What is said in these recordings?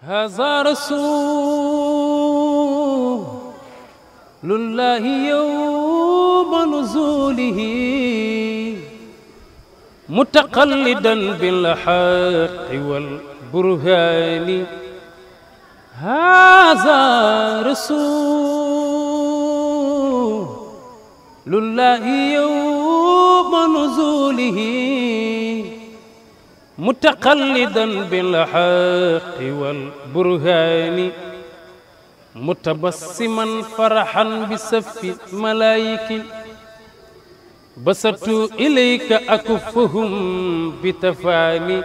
هذا رسول الله يوم نزوله متقلدا بالحق والبرهان هذا رسول الله يوم نزوله متقلدا بالحق والبرهان متبسما فرحا بسف ملائك بسطوا إليك أكفهم بتفاني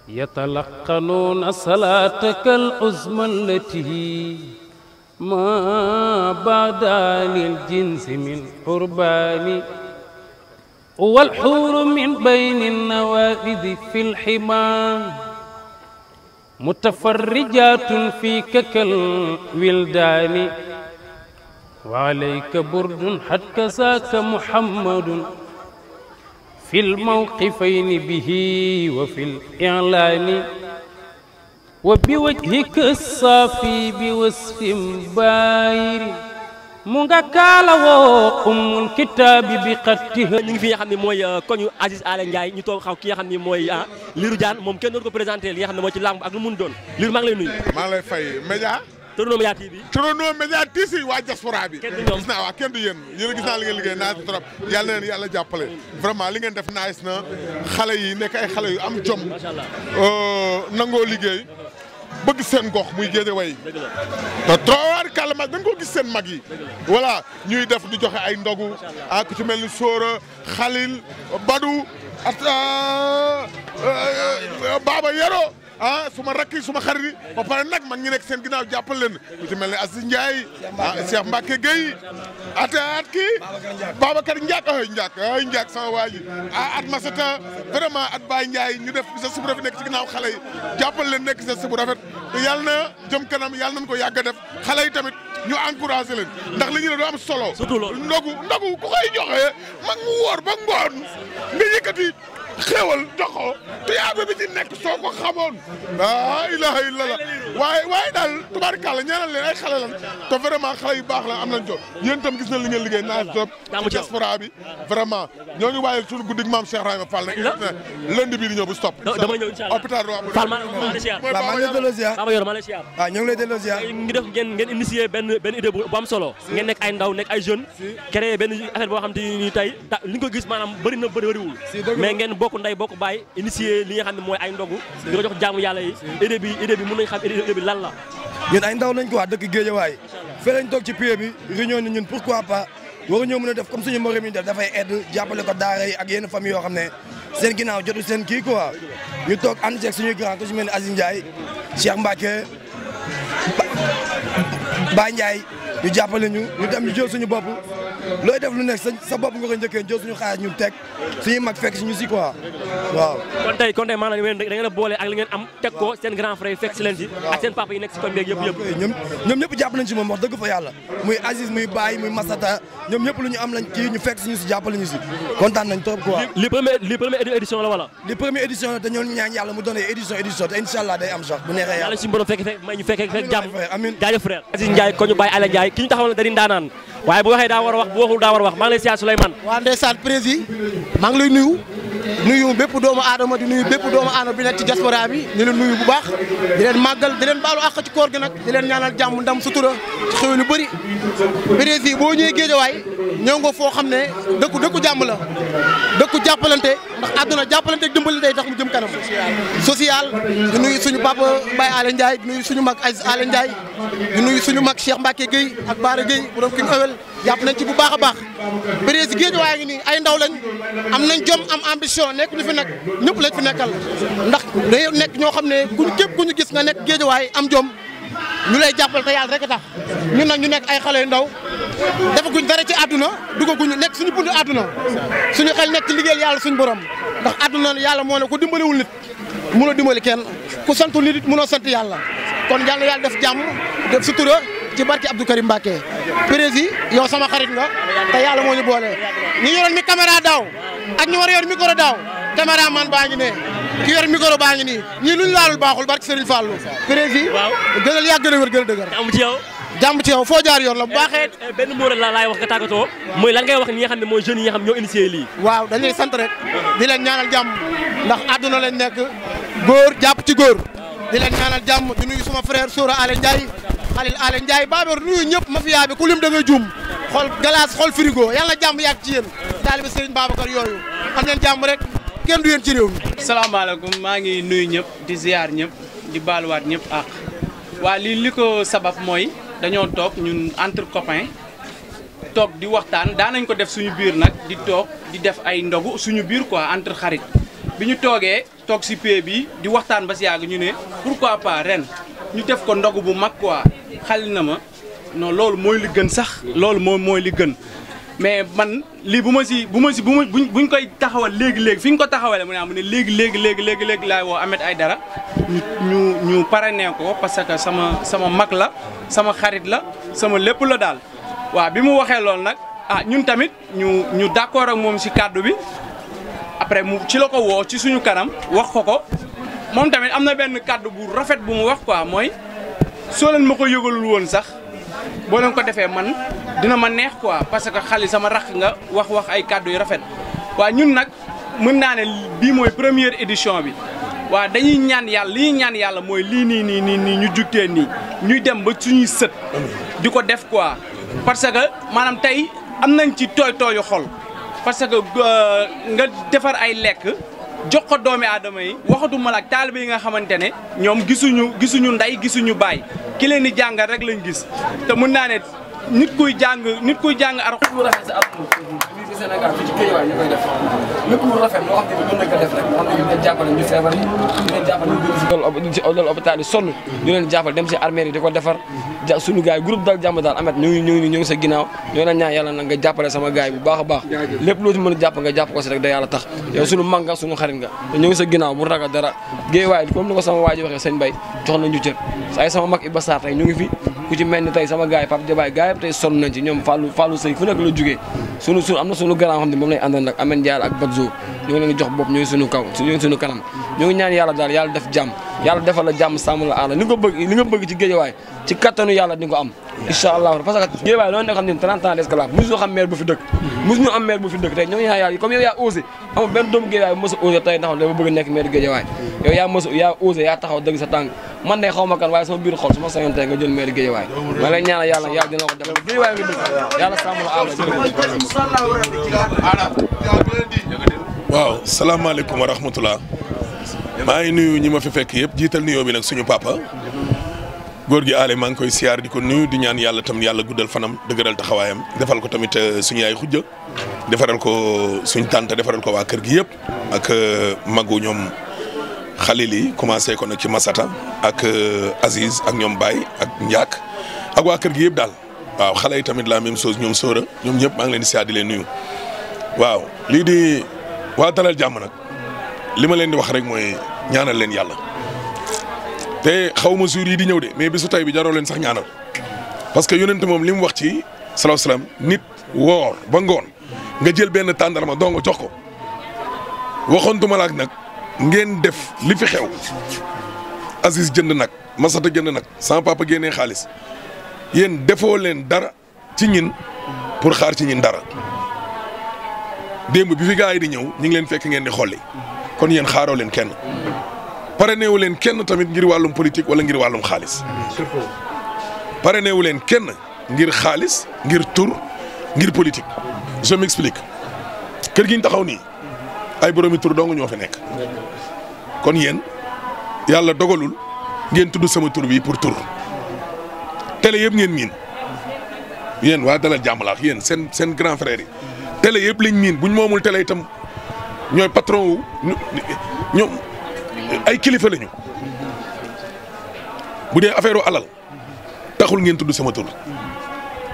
يتلقنون صلاتك العظمى التي ما بعد عن الجنس من قربان والحور من بين النوائذ في الحمام متفرجات فيك كالولدان وعليك برد حد كساك محمد في الموقفين به وفي الإعلان وبوجهك الصافي بوصف باير munga kala wo umul kitab bi qattiha ñu ngi fi nga xam ne mooy koñu Aziz Aly Ndiaye ñu toog xaw ki nga xam ne mooy Lirou Diane moom kenn doon ko présenté li nga xam ne mooy ci lamb ak lu mun doon Lirou maa ngi lay nuyu. maa ngi lay fay média Torno Média TV Torno Média TV waa diaspora bi kenn du ñoom gis naa waa kenn du yéen yéen gis naa li ngeen liggéey naaj trop yàlla na leen yàlla jàppale vraiment li ngeen def nice na xale yi nekk ay xale yu am jom nangoo liggéey bëgg seen gox muy Guédiawaye te trop kàlla mag dañ ko gis seen mag yi voilà ñuy def di joxe ay ndogu ak ku ci mel ni Sora Khalil Badou at Baba Yero suma rakk yi suma xarit yi ba pare nag mag ñi nekk seen ginnaaw jàppal leen ku ci mel ni Aziz Ndiaye Cheikh Mbacke Gueye at kii Babacar Ndiak Ndiak sama waa ji at Masata vraiment at Baye Ndiaye ñu def sa subu rafet nekk ci ginnaaw xale yi jàppal leen nekk sa subu rafet te yàlla na jëm kanam yàlla nañ ko yàgg a def xale yi tamit ñu encouragé leen ndax li ñu ne doo am solo ndogu ku koy joxe mag mu wóor ba ngoon nga yëkkati xéewal joxo te yaa bi ci nekk soo ko xamoon laa ilaha illallah waaye daal tubaarkàlla ñaanal leen ay xale lan te vraiment xale yu baax la am nañ jot yéen itam gis nañ li ngeen liggéey naa top ci diaspora bi vraiment ñoo ngi waayal suñu guddig maam Cheikh Rahima Fall nag lundi bi di ñëw bu stop dama ñëw inshallah hôpital Fall maa ngi lay delloo ziar Baba Yor maa lay ziar waaw ñoo ngi lay delloo ziar ngi def ngeen initier benn idée bu am solo ngeen nekk ay ndaw nekk ay jeune créé benn affaire boo xam te ni tey li nga ko gis maanaam bëri na bëriwul mais ngeen bokk nday bokk baay initier li nga xam ne mooy ay ndogu di ko jox jaamu yàlla yi idée bi mën nañ xam idée bi lan la ñun ay ndaw lañ ko wax dëkk Guédiawaye fee lañ toog ci pied bi réunion ni ñun pourquoi pas waru ñoo mën a def comme suñu morom yi def dafay aide jàppale ko daara yi ak yenn famille yoo xam ne seen ginnaaw jotu seen kii quoi ñu toog ànd ceeg suñuy grand ku ci mel ni Aziz Ndiaye Cheikh Mbacke Baye Ndiaye ñu jàppale ñu dem ñu jël suñu bopp looy def lu nekk sa bopp nga ko njëkkee jël suñu xaalis ñu teg suñuy mag fekk si ñu si quoi waaw. kon tey maanaam da ngeen a boole ak li ngeen am teg ko seen grand frère yi fekk si leen si. ak seen papa yi nekk si koñ beeg yëpp. ñoom ñëpp jàpp nañ si moom wax dëgg fa yàlla muy Aziz muy Baye muy Masata ñoom ñëpp lu ñu am lañ kii ñu fekk si ñu si jàppale ñu si kontaan nañ trop quoi. li première édition la wala. li première édition la te ñoo ñaan yàlla mu doon édition te incha allah day am sax bu neexee yàlla si borom fekk ñu fekk jàmm jaajëf frère Aziz Ndiaye ko ñu Baye Aly Ndiaye ki ñu taxawal da di ndaanaan waaye bu waxee daa war a wax bu waxul daa war a wax maa ngi lay siyaar Souleymane. waa ndeysaan président maa ngi lay nuyu bépp doomu aadama di nuyu bépp doomu aadama bi nekk ci diaspora bi di leen nuyu bu baax di leen màggal di leen baalu àq ci koor gi nag di leen ñaanal jàmm ndam sutura ci xew lu bëri président boo ñëwee Guédiawaye ñëw nga foo xam ne dëkku jàmm la dëkku jàppalante ndax àdduna jàppalante ak dimbali day tax mu jëm kanam social di nuyu suñu papa Baye Aly Ndiaye di nuyu suñu mag Aziz Aly Ndiaye di nuyu suñu mag Cheikh Mbacke Gueye ak Baara Gueye borom King Owel jàpp nañ ci bu baax a baax président Guédiawaye ngi nii ay ndaw lañ am nañ jom am ambition nekk ñu fi nag ñëpp lañ fi nekkal ndax day nekk ñoo xam ne képp ku ñu gis nga nekk Guédiawaye am jom ñu lay jàppal te yàlla rek a tax ñun nag ñu nekk ay xale yu ndaw defaguñ dara ci àdduna dugaguñu nekk suñu buntu àdduna suñu xel nekk ci liggéeyal yàlla suñu borom ndax àdduna yàlla moo ne ku dimbaliwul nit mënoo dimbali kenn ku santul nit mënoo sant yàlla kon yàlla def jàmm def sutura ci barki Abdou Karim Mbacké président yow sama xarit nga te yàlla moo ñu boole ñi yoroon mi caméra daaw ak ñu war a yor micro daaw caméraman baa ngi ne ki yor micro baa ngi nii ñii luñ laalul baaxul barki Serigne Fallou président gënal yàgg gën a wér gën a dëgër am ci yow jàmm ci yow foo jaar yoon la bu baaxee benn mot rek la laay wax nga tàggatoo mooy lan ngay wax ñi nga xam ne mooy jeunes yi nga xam ñoo initié lii waaw dañuy sant rek di leen ñaanal jàmm ndax àdduna lañ nekk góor jàpp ci góor di leen ñaanal jàmm di nuyu suma frère Sora Ale Ndiaye Khalil Ale Ndiaye Babar nuyu ñëpp mafia bi ku lim da ngay juum xool glace xool frigo yàlla jàmm yàgg ci yéen taalibe Serigne Babacar yooyu am leen jàmm rek kenn du yéen ci réew mi. salaamaaleykum maa ngi nuyu ñëpp di ziar ñëpp di baaluwaat ñëpp ak waa lii li ko sabab mooy dañoo toog ñun entre copains toog di waxtaan daanañ ko def suñu biir nag di toog di def ay ndogu suñu biir quoi entre xarit bi ñu toogee toog si pee bi di waxtaan ba si yàgg ñu ne pourquoi pas ren ñu def ko ndogu bu mag quoi xal na ma non loolu mooy li gën sax loolu mooy li gën mais man lii buñ koy taxawal léegi fi ñu ko taxawalee mu ne léegi laay woo Ahmed Aïdara ñu parrainé ko parce que sama mag la sama xarit la sama lépp la daal waaw bi mu waxee loolu nag ñun tamit ñu d'accord ak moom si kàddu bi après mu ci la ko woo ci suñu kanam wax ko moom tamit am na benn kàddu bu rafet bu mu wax quoi mooy soo leen ma ko yëgalul woon sax boo leen ko defee man dina ma neex quoi parce que xali sama rakk nga wax ay kàddu yu rafet waaw ñun nag mën naa ne bii mooy première édition bi waaw dañuy ñaan yàlla li ñuy ñaan yàlla mooy lii nii ñu jugtee nii ñuy dem ba suñuy sët di ko def quoi parce que maanaam tey am nañ ci tooyu xol parce que nga defar ay lekk jox ko doomi aadama yi waxatuma la ak taalibe yi nga xamante ne ñoom gisuñu ndey gisuñu baay ki leen di jàngal rek lañ gis te mën naa ne nit kuy jàng ar lu rafet sa àdduna fii ci Sénégal fii ci Guédiawaye ñu koy def lépp lu rafet loo xam ne mën nañ ko def rek xam ne ñu leen jàppale ñu feebar ñu leen jàppale ñu si loolu hôpital yi sonn ñu leen jàppale dem si armée yi di ko defar suñu gars yi groupe dal jàmm daal amet ñu ngi sa ginnaaw ñoo la ñaan yàlla nag nga jàppale sama gars yi bu baax a baax lépp loo ci mën a jàpp nga jàpp ko si rek da yàlla tax yow suñu mag nga suñu xarit nga te ñu ngi sa ginnaaw bu ragal dara Guédiawaye comme ni ko sama waa ji waxee sëñ Bay jox nañu cër ay sama mag Iba Sarr tey ñu ngi fi ku ci mel ni tey sama gars yi Pape Jabaay gars yi tey sonn nañ ci ñoom Fallou Sey fu nekk la jógee sunu am na sunu grand xam ne moom lañ àndal nag Amen Diallo ak Badjo ñu ngi leen di jox bopp ñu ngi sunu kaw ñu ngi sunu kanam ñu ngi ñaan yàlla daal yàlla def jàmm yàlla defal la jàmm sàmm la aala li nga bëgg ci Guédiawaye ci kattanu yàlla di nga ko am incha allah parce que Guédiawaye loolu nekk xam ne 30 ans d'esclavage mosuñu xam maire bu fi dëkk mosuñu am maire bu fi dëkk tey ñoo ngi ñaan yàlla comme yow yaa osé amul benn doomu Guédiawaye bu mos a osé tey ndax dama bëgg nekk maire Guédiawaye yow yaa osé yaa taxaw dëgg sa tànk man de xaw ma kan waaye sama biir xol su ma sañoon tey nga jël maire Guédiawaye ma lay ñaanal yàlla dina ko def Guédiawaye nga dëkk yàlla sàmm la aala waaw salaamaaleykum wa rahmatulah maa ngi nuyu ñi ma fi fekk yëpp jiital nuyoo bi nag suñu papa góor gi aale maa ngi koy siyaar di ko nuyu di ñaan yàlla tam yàlla guddal fanam dëgëral taxawaayam defal ko tamit suñu yaay xujja defaral ko suñ tante defaral ko waa kër gi yëpp ak magu ñoom Khalil yi commencé ko nag ci Masata ak Aziz ak ñoom Baye ak Ndiak ak waa kër gi yëpp daal waaw xale yi tamit la même chose ñoom Sora ñoom ñëpp maa ngi leen di siyaar di leen nuyu waaw lii di waa dalal jàmm nag li ma leen di wax rek mooy ñaanal leen yàlla te xaw ma jour yi di ñëw de mais bisu tay bi jaroo leen sax ñaanal parce que yonent moom li mu wax ci salaahu salaam nit woor ba ngoon nga jël benn tàndarma dong jox ko waxoontuma la ak nag ngeen def li fi xew Aziz jënd nag Masata jënd nag sama papa génnee xaalis yéen defoo leen dara ci ñin pour xaar ci ñin dara démb bi fi gars yi di ñëw ñu ngi leen fekk ngeen di xolli kon yéen xaaroo leen kenn parrainé wu leen kenn tamit ngir wàllum politique wala ngir wàllum xaalis parrainé wu leen kenn ngir xaalis ngir tur ngir politique je m'explique kër gi ñu taxaw nii ay boroomi tur dong ñoo fi nekk kon yéen yàlla dogalul ngeen tudd sama tur bi pour tur télé yëpp ngeen miin yéen waa dalal jàmm la yéen seen grand frère yi télé yëpp lañ miin buñ moomul télé itam ñooy patron wu ñoom ay kilifa lañu bu dee affaire alal taxul ngeen tudd sama tur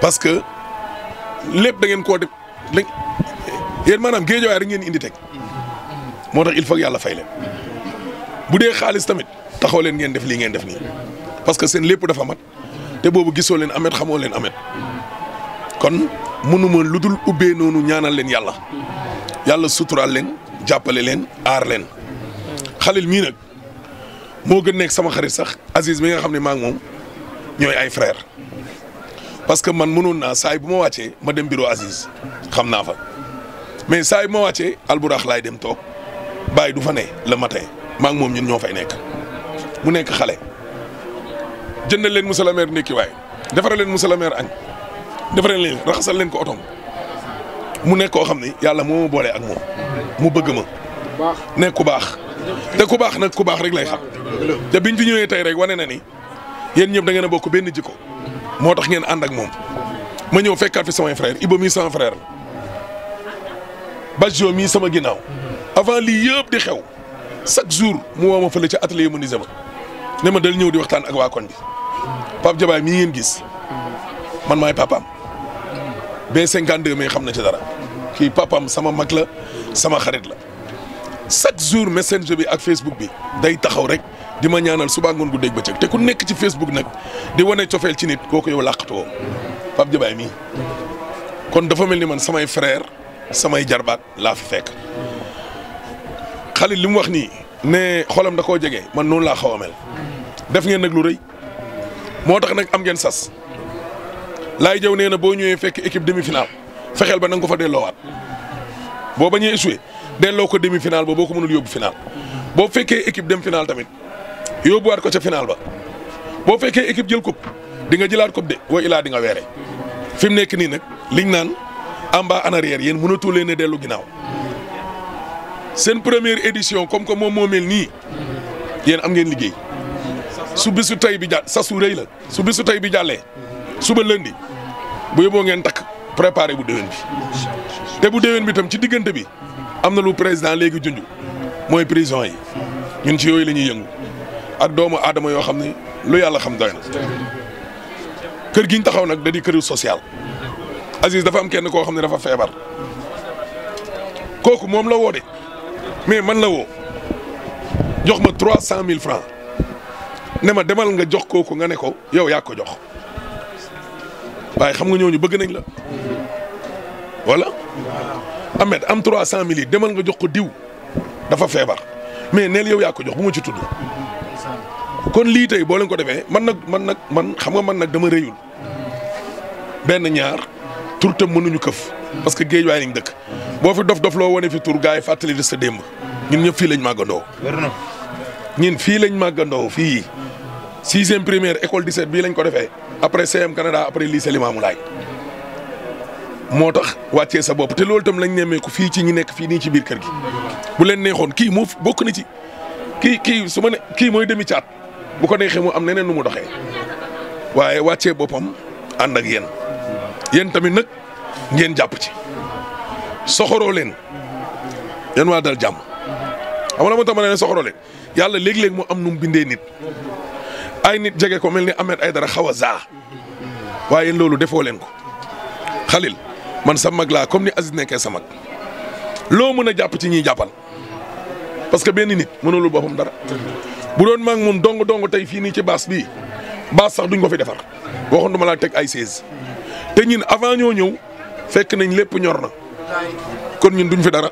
parce que lépp da ngeen koo def yéen maanaam Guédiawaye rek ngeen indi teg moo tax il faut yàlla fay leen bu dee xaalis tamit taxaw leen ngeen def lii ngeen def nii parce que seen lépp dafa mat te boobu gisoo leen Ameth xamoo leen Ameth kon mënuma lu dul ubbee noonu ñaanal leen yàlla suturaal leen jàppale leen aar leen Khalil mii nag moo gën nekk sama xarit sax Aziz mi nga xam ne maa ngi moom ñooy ay frère parce que man mënoon naa saa yi bu ma wàccee ma dem bureau Aziz xam naa fa mais saa yi bu ma wàccee alburax laay dem toog bàyyi du fa ne le matin maa ngi moom ñun ñoo fay nekk mu nekk xale jëndal leen monsieur le maire ndékki waaye defaral leen monsieur le maire añ defaral leen raxasal leen ko otom mu nekk koo xam ne yàlla moo ma boole ak moom mu bëgg ma nekk ku baax te ku baax nag ku baax rek lay xam te biñ fi ñëwee tey rek wane na ni yéen ñëpp da ngeen a bokk benn jikko moo tax ngeen ànd ak moom ma ñëw fekkaat fi samay frère Iba mii sama frère Bajo mii sama ginnaaw avant lii yëpp di xew chaque jour mu woo ma fële ca atelier menuisier ma ne ma dal ñëw di waxtaan ak waa koñ bi Pape Jabaay mii ngeen gis man maay papaam B52 mais xam na ci dara kii papaam sama mag la sama xarit la chaque jour messenger bi ak Facebook bi day taxaw rek di ma ñaanal suba ngoon gu dégg bëccëg te ku nekk ci Facebook nag di wane cofeel ci nit kooku yow làqatoo Pape Jabaay mii kon dafa mel ni man samay frère samay jarbaat laa fi fekk Khalil li mu wax nii ne xolam da koo jege man noonu laa xaw a mel def ngeen nag lu rëy moo tax nag am ngeen sas laay jëw nee na boo ñëwee fekk équipe demi-finale fexeel ba na nga ko fa delloowaat boo bañee échoué delloo ko demi-finale ba boo ko mënul yóbbu finale boo fekkee équipe dem finale tamit yóbbuwaat ko ca finale ba boo fekkee équipe jël coupe di nga jëlaat coupe de wa ilaa di nga weere fi mu nekk nii nag liñ naan en bas en arrière yéen mënatu leen a dellu ginnaaw seen première édition comme que moom moo mel nii yéen am ngeen liggéey su bisu tey bi sasu rëy la su bisu tey bi jàllee suba lundi bu yóbboo ngeen takk préparé bu déwén bi te bu déwén bi tam ci diggante bi am na lu président léegi junj mooy prison yi ñun ci yooyu la ñuy yëngu ak doomu aadama yoo xam ne lu yàlla xam doy na kër gi ñu taxaw nag da di këru social Aziz dafa am kenn koo xam ne dafa feebar kooku moom la woo de mais man la woo jox ma 300 000 francs ne ma demal nga jox kooku nga ne ko yow yaa ko jox waaye xam nga ñooñu bëgg nañ la wala Ahmed am 300 000 yi demal nga jox ko diw dafa feebar mais neel yow yaa ko jox bu ma ci tudd kon lii tey boo leen ko defee man xam nga man nag dama rëyul benn ñaar tur tam mënuñu këf parce que géej waay lañ dëkk boo fi dof loo wane fi tur gars yi fàttali de sa démb ñun ñëpp fii lañ màggandoo. ñun fii lañ màggandoo fii 6e primaire école 17 bii lañ ko defee après CM Canada après lycée Limamoulaye moo tax wàccee sa bopp te loolu itam lañ nemmeeku fii ci ñi nekk fii nii ci biir kër gi bu leen neexoon kii moo bokk na ci kii su ma ne kii mooy demi caat bu ko neexee mu am neneen nu mu doxee waaye wàccee boppam ànd ak yéen tamit nag ngeen jàpp ci soxoroo leen yéen waa dal jàmm xam nga moo tax ma ne soxoroo leen yàlla léeg-léeg mu am nu mu bindee nit ay nit jege ko mel ni Ahmed Aïdara xaw a zaa waaye loolu defoo leen ko Khalil man sa mag laa comme ni Aziz nekkee sa mag loo mën a jàpp ci ñiy jàppal parce que benn nit mënulul boppam dara bu doon maa ngi moom dong tey fii nii ci baas bii baas sax duñ ko fi defar waxoon duma laa teg ay 16 te ñun avant ñoo ñëw fekk nañ lépp ñor na kon ñun duñ fi dara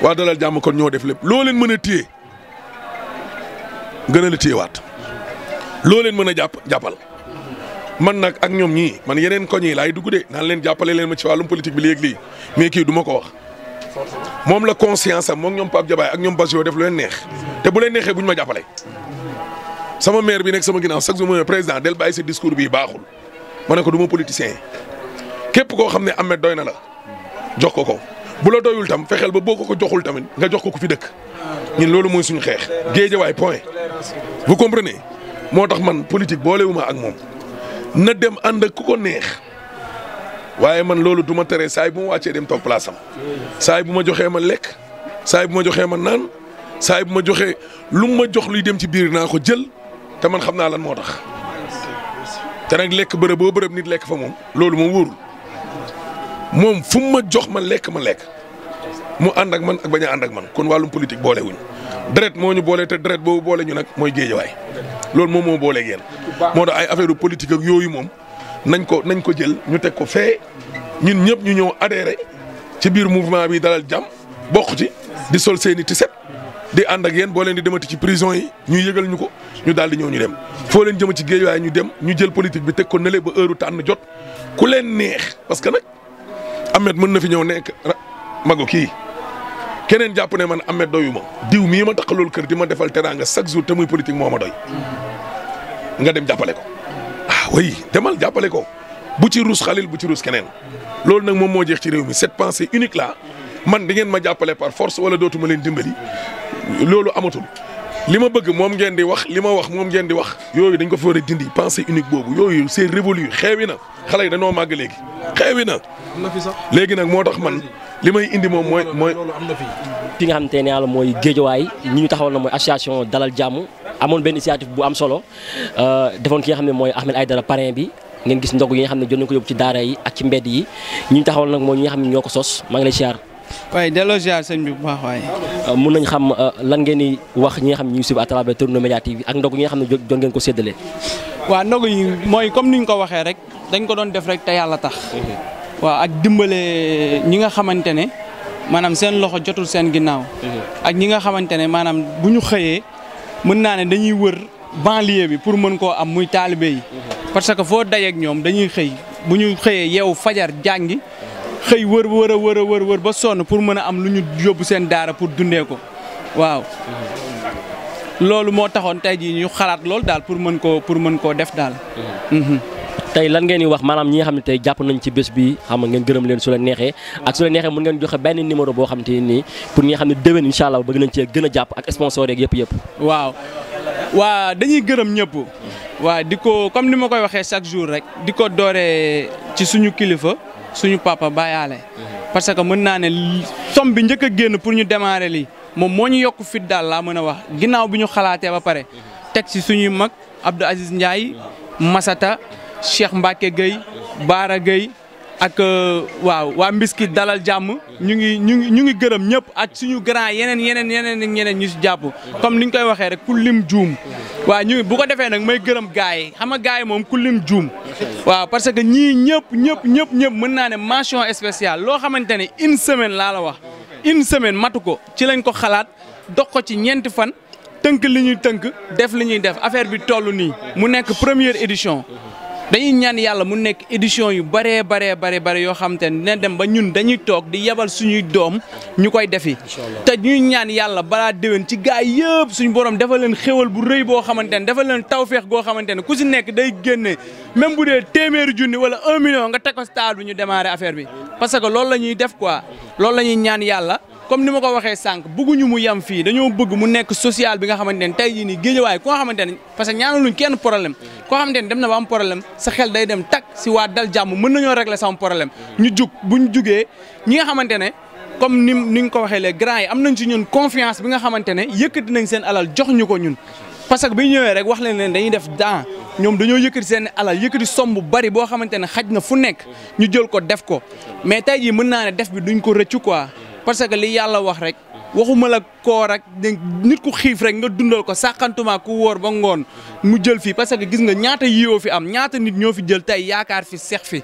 waa dalal jàmm kon ñoo def lépp loo leen mën a téye gën a la téyewaat loo leen mën a jàppal man nag ak ñoom ñii man yeneen koñ yi laay dugg de naan leen jàppale leen ma ci wàllum politique bi léegi lii mais kii du ma ko wax moom la conscience am moom ñoom Pape Jabaay ak ñoom Basio def lu leen neex te bu leen neexee buñ ma jàppale sama maire bi nekk sama ginnaaw chaque jour mu ne président del bàyyi sa discours bii baaxul ma ne ko du ma politicien képp koo xam ne Ahmed doy na la jox ko bu la doyul tam fexeel ba boo ko joxul tamit nga jox ko ku fi dëkk ñun loolu mooy suñu xeex Guédiawaye point vous comprenez moo tax man politique boolewuma ak moom na dem ànd ak ku ko neex waaye man loolu du ma tere saay bu ma wàccee dem toog place am saay bu ma joxee ma lekk saay bu ma joxee ma naan saay bu ma joxee lu ma jox luy dem ci biir naa ko jël te man xam naa lan moo tax te nag lekk bërëb boo bërëb nit lekk fa moom loolu moom wóorul moom fu mu ma jox ma lekk mu ànd ak man ak bañ a ànd ak man kon wàllum politique boolewuñ deret moo ñu boole te deret boobu boole ñu nag mooy géejawaay loolu moom moo booleeg yéen moo tax ay affaire politique ak yooyu moom nañ ko jël ñu teg ko fee ñun ñëpp ñu ñëw adhéré ci biir mouvement bi dalal jàmm bokk ci di sol seeni tiset di ànd ak yéen boo leen di demati ci prison yi ñu yëgal ñu ko ñu daal di ñëw ñu dem foo leen jëm ci géejawaay ñu dem ñu jël politique bi teg ko nële ba heure tànn jot ku leen neex parce que nag Ahmed mën na fi ñëw nekk mago kii keneen jàpp ne man Ahmed doyu ma diw mii ma taxalool kër di ma defal teraanga chaque jour te muy politique moo ma doy nga dem jàppale ko oui demal jàppale ko bu ci ruus Khalil bu ci ruus keneen loolu nag moom moo jeex ci réew mi cette pensée unique là man di ngeen ma jàppale par force wala dootuma leen dimbali loolu amatul li ma bëgg moom ngeen di wax li ma wax moom ngeen di wax yooyu dañ ko fi war a dindi pensée unique boobu yooyu c'est révolu xeewi na xale yi dañoo màgg léegi xeewi na. am na fi sax léegi nag moo tax man li may indi moom mooy loolu am na fi. fi nga xamante ne yàlla mooy géejawaay ñi ñu taxawal na mooy association dalal jàmm amoon benn initiative bu am solo defoon ki nga xam ne mooy Ahmed Aïdara parrain bi ngeen gis ndog yi nga xam ne jot nañ ko yóbbu ci daara yi ak ci mbedd yi ñi ñu taxawal nag mooy ñi nga xam ne ñoo ko sos maa ngi lay siyaar. waaye delloo ziar sëñ bi bu baax waaye. mun nañ xam lan ngeen di wax ñi nga xam ne ñu ngi suivre à travers Tourno Média TV ak ndog yi nga xam ne jot ngeen ko séddale. waaw ndog yi mooy comme ni ñu ko waxee rek dañ ko doon def rek te yàlla tax. waaw ak dimbale ñi nga xamante ne maanaam seen loxo jotul seen ginnaaw. ak ñi nga xamante ne maanaam bu ñu xëyee mën naa ne dañuy wër banlieue bi pour mën koo am muy taalibe yi. parce que foo dajeeg ñoom dañuy xëy bu ñu xëyee yeewu fajar jàngi xëy wër ba sonn pour mën a am lu ñu yóbbu seen daara pour dundee ko waaw. loolu moo taxoon tey jii ñu xalaat loolu daal pour mën koo def daal. tey lan ngeen di wax maanaam ñi nga xam ne tey jàpp nañ ci bés bi xam nga ngeen gërëm leen su la neexee ak su la neexee mën ngeen joxe benn numéro boo xam te nii pour ñi nga xam ne déwén incha allah bëgg nañ cee gën a jàpp ak sponsor yeeg yëpp. waaw dañuy gërëm ñëpp. waaw di ko comme ni ma koy waxee chaque jour rek di ko dooree ci suñu kilifa suñu papa Bayaale. parce que mën naa ne somme bi njëkk a génn pour ñu démarrer lii moom moo ñu yokk fit daal laa mën a wax ginnaaw bi ñu xalaatee ba pare teg ci suñuy mag Abdou Aziz Ndiaye Masata Cheikh Mbacke Gueye Baara Gueye ak waa Mbiskit dalal jàmm ñu ngi gërëm ñëpp ak suñu grand yeneen ñu si jàpp comme ni ñu koy waxee rek ku lim juum waaw bu ko defee nag may gërëm gars yi xam nga gars yi moom ku lim juum waaw parce que ñii ñëpp mën naa ne mention spéciale loo xamante ne une semaine laa la wax une semaine matu ko ci lañ ko xalaat dox ko ci ñeenti fan tënk li ñuy tënk def li ñuy def affaire bi toll nii mu nekk première édition dañuy ñaan yàlla mu nekk édition yu bare yoo xamante ne dina dem ba ñun dañuy toog di yebal suñuy doom ñu koy defi te ñuy ñaan yàlla balaa déwén ci gaay yëpp suñu borom dafa leen xéwal bu rëy boo xamante ne dafa leen tawféex goo xamante ne ku si nekk day génne même bu dee téeméeri junni wala 1 million nga teg ko stade bi ñu démarrer affaire bi parce que loolu la ñuy def quoi loolu la ñuy ñaan yàlla comme ni ma ko waxee sànq bëgguñu mu yem fii dañoo bëgg mu nekk social bi nga xamante ne tey jii nii géejawaay koo xamante ne parce que ñaanaluñ kenn problème koo xamante ne dem na ba am problème sa xel day dem tak si waa dal jàmm mën nañoo régler sama problème ñu jug buñ jugee ñi nga xamante ne comme ni nga ko waxee les grands yi am nañ ci ñun confiance bi nga xamante ne yëkkati nañ seen alal jox ñu ko ñun parce que bi ñëwee rek wax leen dañuy def dan ñoom dañoo yëkkati seen alal yëkkati somme bu bari boo xamante ne xaj na fu nekk ñu jël ko def ko mais tey jii mën naa ne def bi duñ ko rëccu quoi parce que li yàlla wax rek waxuma la koor ak nit ku xiif rek nga dundal ko sàqantuma ku wóor ba ngoon mu jël fii parce que gis nga ñaata yiwoo fi am ñaata nit ñoo fi jël tey yaakaar fi seex fi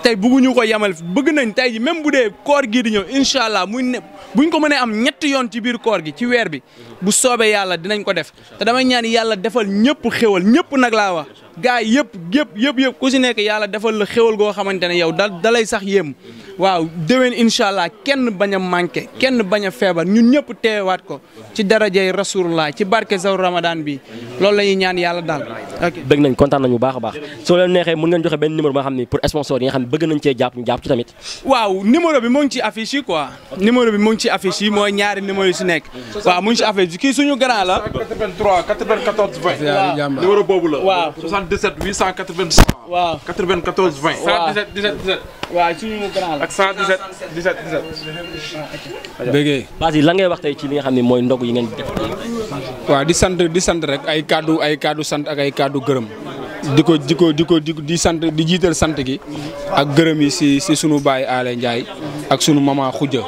tey bëgguñu ko yamal bëgg nañ tey ji même bu dee koor gii di ñëw incha allah buñ ko mënee am ñetti yoon ci biir koor gi ci weer bi bu soobee yàlla dinañ ko def te damay ñaan yàlla defal ñëpp xéwal ñëpp nag laa wax gaa yi yëpp ku si nekk yàlla defal la xéwal goo xamante ne yow dalay sax yéem waaw déwén incha allah kenn bañ a manqué kenn bañ a feebar ñun ñëpp teewaat ko ci darajay rasulullah ci barke saw ramadan bi loolu la ñuy ñaan yàlla daal. ok bëgg nañ kontaan nañu bu baax a baax soo leen neexee mën ngeen joxe benn numéro boo xam ne pour sponsor yi nga xam ne bëgg nañ cee jàpp ñu jàpp ci tamit. waaw numéro bi moo ngi ci affiche yi quoi. numéro bi moo ngi ci affiche yi mooy ñaari numéro yi si nekk. waaw mu ngi ci affiche yi kii suñu grand la. 83 94 20. waaw numéro boobu la. waaw 77 883. waaw 94 20. waaw 117 17 17. waaw suñu grand la. ak 117 17 17. bëggee. Basi lan ngay wax tey ci li nga xam ne mooy ndog yi ngeen def. waaw di sant rek ay kaddu sant ak ay kaddu gërëm di sant di jiital sant gi ak gërëm yi si sunu baay Aale Ndiaye ak sunu maman Khoudia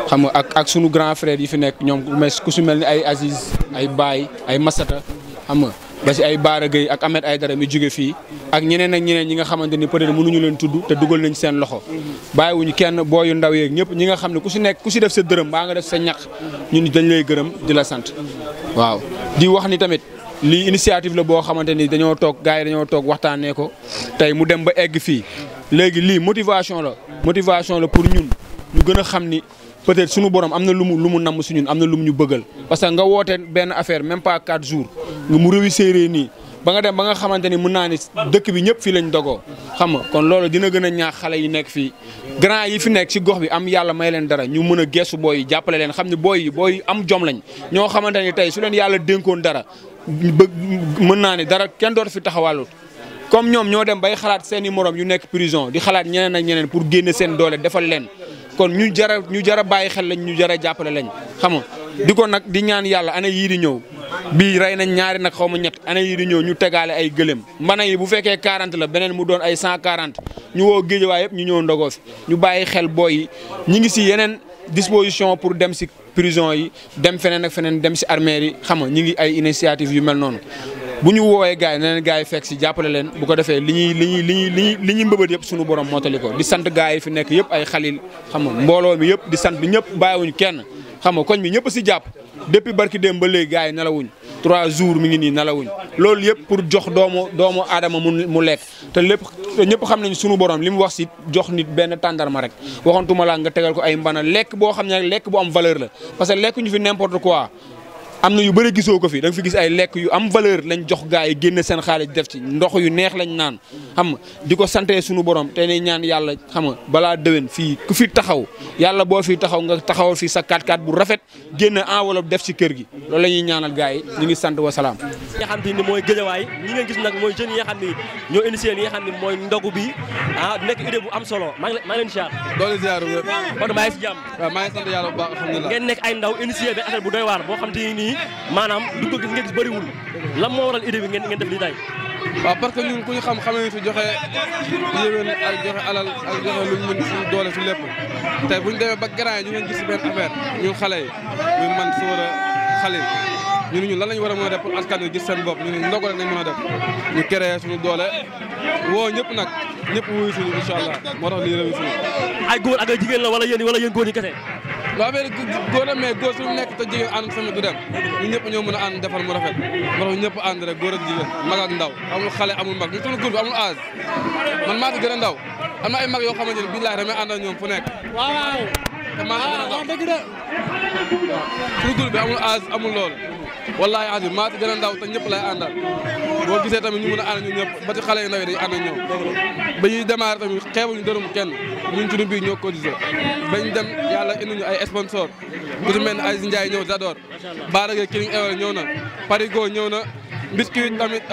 xam nga ak sunu grand frère yi fi nekk ñoom ku si mel ni ay Aziz ay Baye ay Massata xam nga ba si ay Baara Gueye ak Ahmed Aïdara mi jóge fii ak ñeneen ñi nga xamante ni peut-être mënuñu leen tudd te dugal nañ seen loxo bàyyiwuñu kenn booyu ndaw yeeg ñëpp ñi nga xam ne ku si def sa dërëm baa nga def sa ñaq ñun dañ lay gërëm di la sant waaw di wax ni tamit lii initiative la boo xamante ni dañoo toog gars yi dañoo toog waxtaanee ko tey mu dem ba egg fii léegi lii motivation la pour ñun ñu gën a xam ni peut-être suñu borom am na lu mu namm si ñun am na lu mu ñu bëggal parce que nga woote benn affaire même pas 4 jours nga mu réussir nii ba nga dem ba nga xamante ni mën naa ni dëkk bi ñëpp fii lañ dogoo xam nga kon loolu dina gën a ñaax xale yi nekk fii grand yi fi nekk si gox bi am yàlla may leen dara ñu mën a gestu booy yi jàppale leen xam ne booy yi am jom lañ ñoo xamante ni tey su leen yàlla dénkoon dara mën naa ni dara kenn dootu fi taxawalut comme ñoom ñoo dem bay xalaat seen i morom yu nekk prison di xalaat ñeneen ak ñeneen pour génne seen doole defal leen kon ñu jara bàyyi xel lañ ñu jara jàppale lañ xam nga di ko nag di ñaan yàlla année yii di ñëw bii rey nañ ñaari nag xaw ma ñett année yii di ñëw ñu tegaale ay gëlëm mbana yi bu fekkee 40 la beneen mu doon ay 140 ñu woo Géejawaay yëpp ñu ñëw ndogoo fi ñu bàyyi xel booy yi ñi ngi si yeneen disposition pour dem si prison yi dem feneen ak feneen dem si armée yi xam nga ñi ngi ay initiative yu mel noonu bu ñu woowee gars yi neneen gars yi fekk si jàppale leen bu ko defee li ñuy mbëbët yëpp suñu borom mottali ko di sant gars yi fi nekk yëpp ay xalil xam nga mbooloo mi yëpp di sant ñëpp bàyyiwuñ kenn xam nga koñ mi ñëpp si jàpp depuis barki dem ba léegi gars yi nelawuñ 3 jours mi ngi nii nelawuñ loolu yëpp pour jox doomu aadama mu lekk te lépp ñëpp xam nañ suñu borom li mu wax si jox nit benn tàndarma rek waxantuma la nga tegal ko ay mbana lekk boo xam ne lekk bu am valeur la parce que lekk ñu fi n'importe quoi am na yu bëri gisoo ko fi da nga fi gis ay lekk yu am valeur lañ jox gars yi génne seen xaalis def ci ndox yu neex lañ naan xam nga di ko santee suñu borom te ne ñaan yàlla xam nga balaa déwén fii ku fi taxaw yàlla boo fi taxaw nga taxawal fii sa 4x4 bu rafet génne enveloppe def ci kër gi loolu la ñuy ñaanal gars yi ñu ngi sant wa salaam. li nga xam te ni mooy Géejawaay ñi ngeen gis nag mooy jeunes yi nga xam ni ñoo initié li nga xam ne mooy ndogu bi nekk idée bu am solo maa ngi leen ziar. doole ziar bu kon maa ngi si jàmm. waaw maa ngi sant yàlla bu baax alhamdulilah. ngeen nekk ay ndaw initié benn affaire bu doy waar boo xam te ni maanaam du ko gis ngeen gis bëriwul lan moo waral idée bi ngeen def lii tey. waaw parce que ñun ku ñu xam xamee fi joxe yéwén ak joxe alal ak joxe luñ mën suñu doole fi lépp tey bu ñu demee ba grand yi ñu ngeen gis benn affaire ñun xale yi muy man Sora Xalil ñun lan lañu war a mën a def pour askan wi gis seen bopp ñu ne ndogu rek nañ mën a def ñu créé suñu doole woo ñëpp nag ñëpp wuyu suñu incha allah moo tax lii réussir. ay góor ak ay jigéen la wala yéen góor ñi kese. waaw mais góor la mais góor suñu nekk te jigéen ànd tamit du dem ñun ñëpp ñoo mën a ànd defal mu rafet moo tax ñëpp ànd rek góor ak jigéen mag ak ndaw amul xale amul mag ñu suñu groupe bi amul âge man maa ci gën a ndaw am na ay mag yoo xamante ne billahi damay ànd ak ñoom fu nekk. waaw te maa ci gën a ndaw dëgg la suñu groupe bi amul âge amul loolu wallahi âge bi maa ci gën a ndaw te ñëpp lay àndal boo gisee tamit ñu mën a ànd ñun ñëpp ba ci xale yu ndaw yi dañuy ànd ak ñoom ba ñuy démarrer tamit xeebuñu dërëm kenn ñun suñu biir ñoo cotisé bañ dem yàlla indi ñu ay sponsor ku ci mel ne Aziz Ndiaye ñëw Zador Baara Gueye King Ewel ñëw na Parigo ñëw na biscuit tamit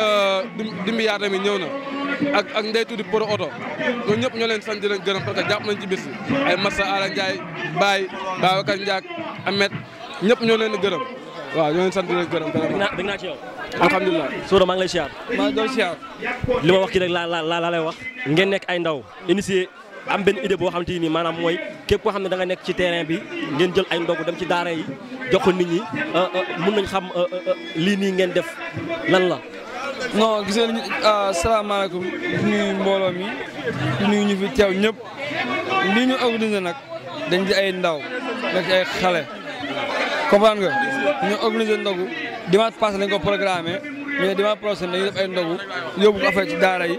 Dimbiyaar tamit ñëw na ak Ndey Tuddi Poro Oto ñoom ñëpp ñoo leen sant di leen gërëm parce que jàpp nañ ci bis bi ay Massa Ala Ndiaye Baye Babacar Ndiak Ahmed ñëpp ñoo leen di gërëm waaw ñoo leen sant di leen gërëm dégg naa ci yow alhamdulilah Sora maa ngi lay siyaar maa ngi doon siyaar li ma wax kii rek laa lay wax ngeen nekk ay ndaw initié am benn idée boo xam te ni maanaam mooy képp koo xam ne da nga nekk ci terrain bi ngeen jël ay ndogu dem ci daara yi jox ko nit ñi mun nañ xam lii nii ngeen def lan la. non gis ngeen salaamaaleykum di nuyu mbooloo mi di nuyu ñu fi teew ñëpp lii ñu organisé nag dañ di ay ndaw nekk ay xale comprendre nga ñu organisé ndogu dimanche passé lañ ko programmé mais dimanche prochain dañuy def ay ndogu yóbbu ko affaire ci daara yi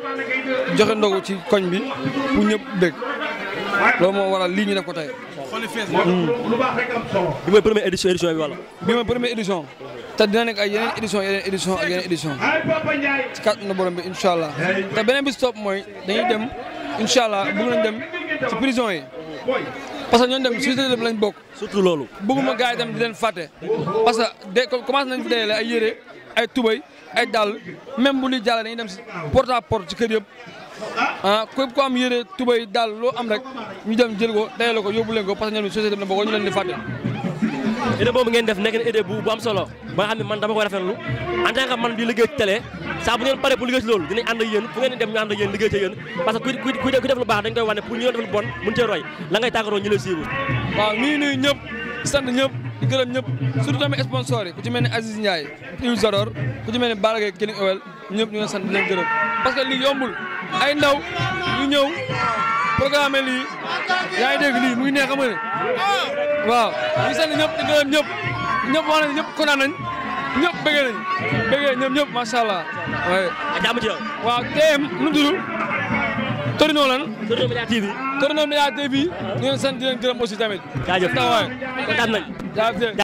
joxe ndogu ci koñ bi pour ñëpp dégg loolu moo waral lii ñu def ko tey. bi mooy première édition bi wala. bi mooy première édition te dina nekk ay yeneen édition ak yeneen édition ci kàttanu borom bi incha allah te beneen bi stop mooy dañuy dem incha allah bëgg nañ dem ci prison yi parce que ñooñu dem société dem lañ bokk. surtout loolu. bëgguma gars yi dem di leen fàtte parce que de commencé nañ fi dajale ay yére ay tubay ay dàll même bu ñuy jàllee dañuy dem si porte à porte ci kër yëpp képp ko am yére tubay dàll loo am rek ñu dem jël ko dajale ko yóbbu leen ko parce que ñoom société dem na bokk ñu leen di fàtte. idée boobu ngeen def nekk na idée bu am solo ba nga xam ne man dama koy rafetlu en tant que man di liggéey ci télé saa bu ngeen pare pour liggéey ci loolu dinañ ànd ak yéen fu ngeen dem ñu ànd ak yéen liggéey ci yéen parce que ku def lu baax dañ koy wane pour ñu def lu bon mun cee roy la ngay tàggatoo ñu lay suivre. waaw ñuy nuyu ñëpp sant ñëpp di gërëm ñëpp surtout tamit sponsor yi ku ci mel ni Aziz Ndiaye Huile Zador ku ci mel ni Balla Gaye Killing Oil ñëpp ñu ngi sant di leen gërëm parce que lii yombul ay ndaw ñu ñëw programme lii yaa ngi dégg lii muy neex xam nga ne waaw ñu sant ñëpp di gërëm ñëpp wax nañ ñëpp kontaan nañ ñëpp bëggee ñëpp macha allah. waaye jàmm ci yow. waaw TM nu mu tudd Torino lan. Torino Media TV. Torino Media TV ñu ngi sant di leen gërëm aussi tamit. jaajëf kontaan nañ.